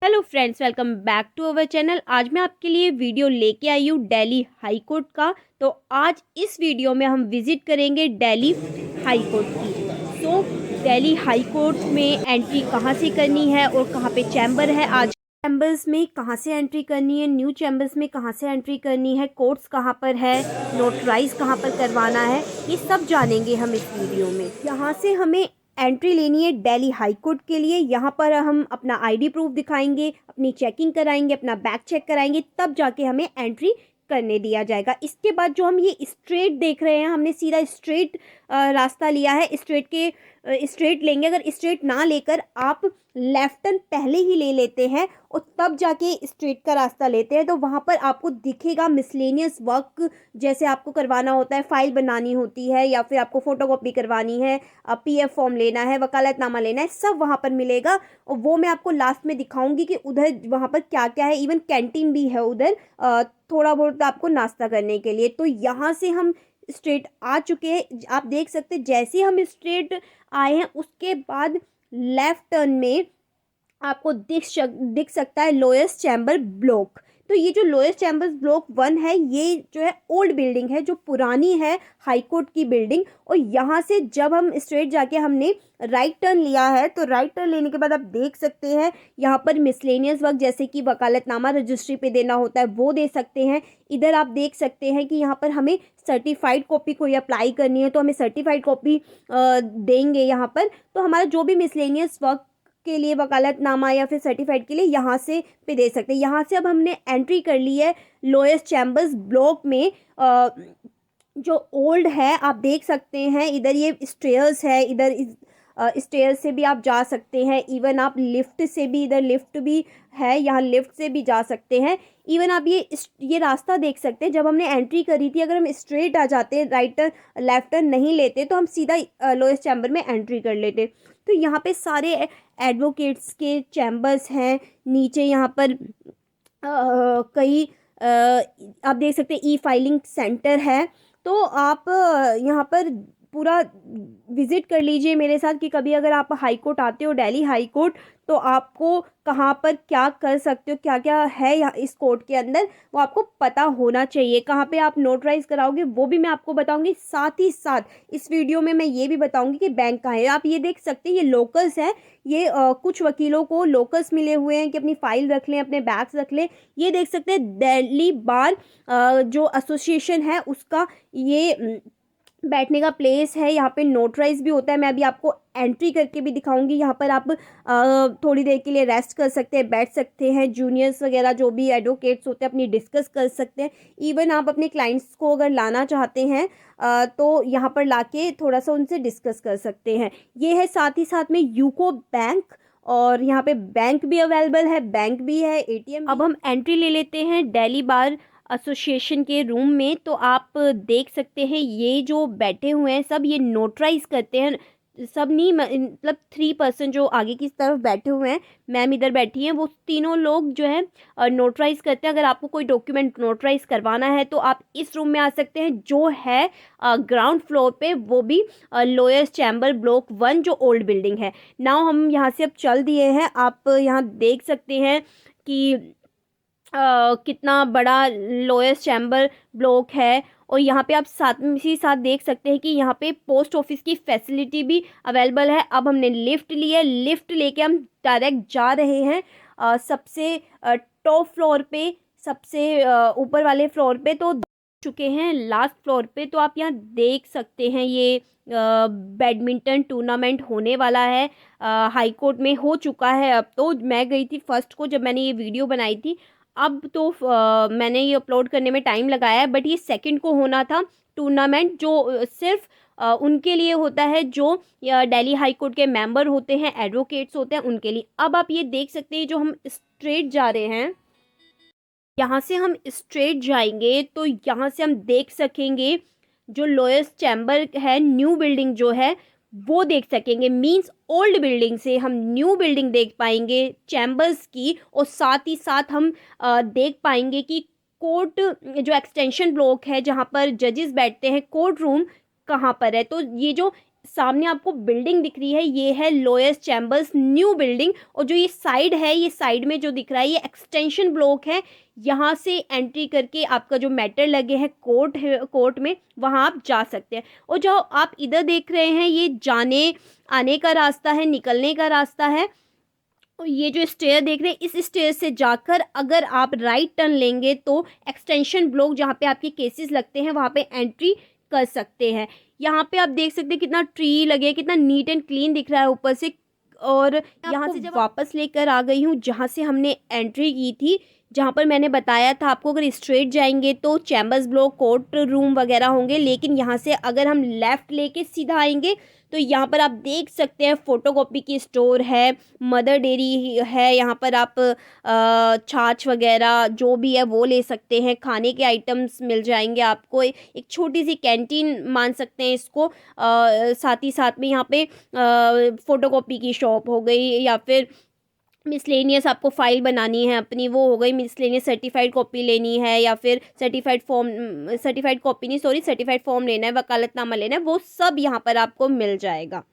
Hello friends, welcome back to our channel. आज मैं आपके लिए वीडियो लेके आई हूँ दिल्ली हाई कोर्ट का। तो आज इस वीडियो में हम विज़िट करेंगे दिल्ली हाई कोर्ट की। दिल्ली हाई कोर्ट में एंट्री कहाँ से करनी है और कहाँ पे चैम्बर है, आज चैम्बर्स में कहाँ से एंट्री करनी है, न्यू चैम्बर्स में कहाँ से एंट्री करनी है, कोर्ट्स कहाँ पर है, नोटराइज कहाँ पर करवाना है, ये सब जानेंगे हम इस वीडियो में। यहाँ से हमें एंट्री लेनी है दिल्ली हाई कोर्ट के लिए। यहाँ पर हम अपना आईडी प्रूफ दिखाएंगे, अपनी चेकिंग कराएंगे, अपना बैग चेक कराएंगे, तब जाके हमें एंट्री करने दिया जाएगा। इसके बाद जो हम ये स्ट्रेट देख रहे हैं, हमने सीधा स्ट्रेट रास्ता लिया है। स्ट्रेट लेंगे, अगर स्ट्रेट ना लेकर आप लेफ्ट टर्न पहले ही ले लेते हैं और तब जाके स्ट्रेट का रास्ता लेते हैं, तो वहाँ पर आपको दिखेगा मिसलेनियस वर्क, जैसे आपको करवाना होता है, फाइल बनानी होती है या फिर आपको फ़ोटोकॉपी करवानी है, पीएफ फॉर्म लेना है, वकालतनामा लेना है, सब वहाँ पर मिलेगा। और वो मैं आपको लास्ट में दिखाऊंगी कि उधर वहाँ पर क्या क्या है। इवन कैंटीन भी है उधर, थोड़ा बहुत आपको नाश्ता करने के लिए। तो यहाँ से हम स्ट्रेट आ चुके हैं, आप देख सकते हैं। जैसे हम स्ट्रेट आए हैं उसके बाद लेफ्ट टर्न में आपको दिख सकता है लोएस्ट चैम्बर ब्लॉक। तो ये जो लोएस्ट चैम्बर ब्लॉक 1 है, ये जो है ओल्ड बिल्डिंग है, जो पुरानी है हाई कोर्ट की बिल्डिंग। और यहाँ से जब हम स्ट्रेट जाके हमने राइट टर्न लिया है, तो राइट टर्न लेने के बाद आप देख सकते हैं यहाँ पर मिसलेनियस वर्क, जैसे कि वकालतनामा रजिस्ट्री पे देना होता है, वो दे सकते हैं। इधर आप देख सकते हैं कि यहाँ पर हमें सर्टिफाइड कॉपी कोई अप्लाई करनी है तो हमें सर्टिफाइड कॉपी देंगे यहाँ पर। तो हमारा जो भी मिसलेनियस वर्क के लिए, वकालतनामा या फिर सर्टिफाइड के लिए, यहाँ से पे दे सकते हैं। यहाँ से अब हमने एंट्री कर ली है लोएस्ट चैम्बर्स ब्लॉक में। जो ओल्ड है आप देख सकते हैं, इधर ये स्टेयर्स है, इधर स्टेयर्स से भी आप जा सकते हैं। इवन आप लिफ्ट से भी, इधर लिफ्ट भी है, यहाँ लिफ्ट से भी जा सकते हैं। इवन आप ये रास्ता देख सकते हैं, जब हमने एंट्री करी थी, अगर हम स्ट्रेट आ जाते हैं, राइट टर्न लेफ्ट टर्न नहीं लेते, तो हम सीधा लोएस्ट चैम्बर में एंट्री कर लेते। तो यहाँ पे सारे एडवोकेट्स के चैम्बर्स हैं। नीचे यहाँ पर कई आप देख सकते हैं ई फाइलिंग सेंटर है। तो आप यहाँ पर पूरा विज़िट कर लीजिए मेरे साथ कि कभी अगर आप हाई कोर्ट आते हो, दिल्ली हाई कोर्ट, तो आपको कहाँ पर क्या कर सकते हो, क्या क्या है यहाँ इस कोर्ट के अंदर, वो आपको पता होना चाहिए। कहाँ पे आप नोटराइज कराओगे वो भी मैं आपको बताऊंगी। साथ ही साथ इस वीडियो में मैं ये भी बताऊंगी कि बैंक कहाँ है। आप ये देख सकते हैं, ये लोकल्स हैं। ये कुछ वकीलों को लोकल्स मिले हुए हैं कि अपनी फाइल रख लें, अपने बैग्स रख लें। ये देख सकते हैं दिल्ली बार जो एसोसिएशन है उसका ये बैठने का प्लेस है। यहाँ पे नोटराइज भी होता है। मैं अभी आपको एंट्री करके भी दिखाऊंगी। यहाँ पर आप थोड़ी देर के लिए रेस्ट कर सकते हैं, बैठ सकते हैं। जूनियर्स वगैरह जो भी एडवोकेट्स होते हैं अपनी डिस्कस कर सकते हैं। इवन आप अपने क्लाइंट्स को अगर लाना चाहते हैं तो यहाँ पर लाके थोड़ा सा उनसे डिस्कस कर सकते हैं। ये है साथ ही साथ में यूको बैंक, और यहाँ पे बैंक भी अवेलेबल है, बैंक भी है, एटीएम। अब हम एंट्री ले लेते हैं दिल्ली बार एसोसिएशन के रूम में। तो आप देख सकते हैं ये जो बैठे हुए हैं सब, ये नोटराइज करते हैं। सब नहीं, मतलब 3 पर्सन जो आगे की तरफ बैठे हुए हैं, मैम इधर बैठी हैं, वो तीनों लोग जो है नोटराइज करते हैं। अगर आपको कोई डॉक्यूमेंट नोटराइज करवाना है तो आप इस रूम में आ सकते हैं, जो है ग्राउंड फ्लोर पे, वो भी लोएस्ट चैम्बर ब्लॉक 1 जो ओल्ड बिल्डिंग है। नाउ हम यहाँ से अब चल दिए हैं। आप यहाँ देख सकते हैं कि कितना बड़ा लोएस्ट चैम्बर ब्लॉक है। और यहाँ पे आप साथ ही साथ देख सकते हैं कि यहाँ पे पोस्ट ऑफिस की फैसिलिटी भी अवेलेबल है। अब हमने लिफ्ट ली है, लिफ्ट लेके हम डायरेक्ट जा रहे हैं सबसे टॉप फ्लोर पे, सबसे ऊपर वाले फ्लोर पे। तो चुके हैं लास्ट फ्लोर पे। तो आप यहाँ देख सकते हैं ये बैडमिंटन टूर्नामेंट होने वाला है, हाई कोर्ट में हो चुका है। अब तो मैं गई थी फर्स्ट को, जब मैंने ये वीडियो बनाई थी। अब तो मैंने ये अपलोड करने में टाइम लगाया है, बट ये सेकंड को होना था टूर्नामेंट, जो सिर्फ उनके लिए होता है जो दिल्ली हाई कोर्ट के मेंबर होते हैं, एडवोकेट्स होते हैं, उनके लिए। अब आप ये देख सकते हैं, जो हम स्ट्रेट जा रहे हैं, यहाँ से हम स्ट्रेट जाएंगे तो यहाँ से हम देख सकेंगे जो लोएस्ट चैम्बर है, न्यू बिल्डिंग जो है वो देख सकेंगे। मींस ओल्ड बिल्डिंग से हम न्यू बिल्डिंग देख पाएंगे चैम्बर्स की। और साथ ही साथ हम देख पाएंगे कि कोर्ट जो एक्सटेंशन ब्लॉक है, जहाँ पर जजेस बैठते हैं, कोर्ट रूम कहाँ पर है। तो ये जो सामने आपको बिल्डिंग दिख रही है, ये है लोएस्ट चैम्बर्स न्यू बिल्डिंग। और जो ये साइड है, ये साइड में जो दिख रहा है ये एक्सटेंशन ब्लॉक है। यहाँ से एंट्री करके आपका जो मेटल लगे हैं कोर्ट है, कोर्ट में वहाँ आप जा सकते हैं। और जो आप इधर देख रहे हैं ये जाने आने का रास्ता है, निकलने का रास्ता है। और ये जो स्टेयर देख रहे हैं, इस स्टेयर से जाकर अगर आप राइट टर्न लेंगे तो एक्सटेंशन ब्लॉक जहाँ पे आपके केसेस लगते हैं वहाँ पे एंट्री कर सकते हैं। यहाँ पे आप देख सकते हैं कितना ट्री लगे हैं, कितना नीट एंड क्लीन दिख रहा है ऊपर से। और यहाँ से जब वापस लेकर आ गई हूँ जहाँ से हमने एंट्री की थी, जहाँ पर मैंने बताया था आपको अगर स्ट्रेट जाएंगे तो चैम्बर्स ब्लॉक कोर्ट रूम वगैरह होंगे, लेकिन यहाँ से अगर हम लेफ़्ट लेके सीधा आएंगे तो यहाँ पर आप देख सकते हैं फ़ोटोकॉपी की स्टोर है, मदर डेयरी है। यहाँ पर आप छाछ वगैरह जो भी है वो ले सकते हैं, खाने के आइटम्स मिल जाएंगे आपको। एक छोटी सी कैंटीन मान सकते हैं इसको। साथ ही साथ में यहाँ पे फ़ोटोकॉपी की शॉप हो गई, या फिर मिसलेनियस आपको फ़ाइल बनानी है अपनी वो हो गई, मिसलेनियस सर्टिफाइड कॉपी लेनी है, या फिर सर्टिफाइड कॉपी नहीं सॉरी सर्टिफाइड फॉर्म लेना है, वकालतनामा लेना है, वो सब यहाँ पर आपको मिल जाएगा।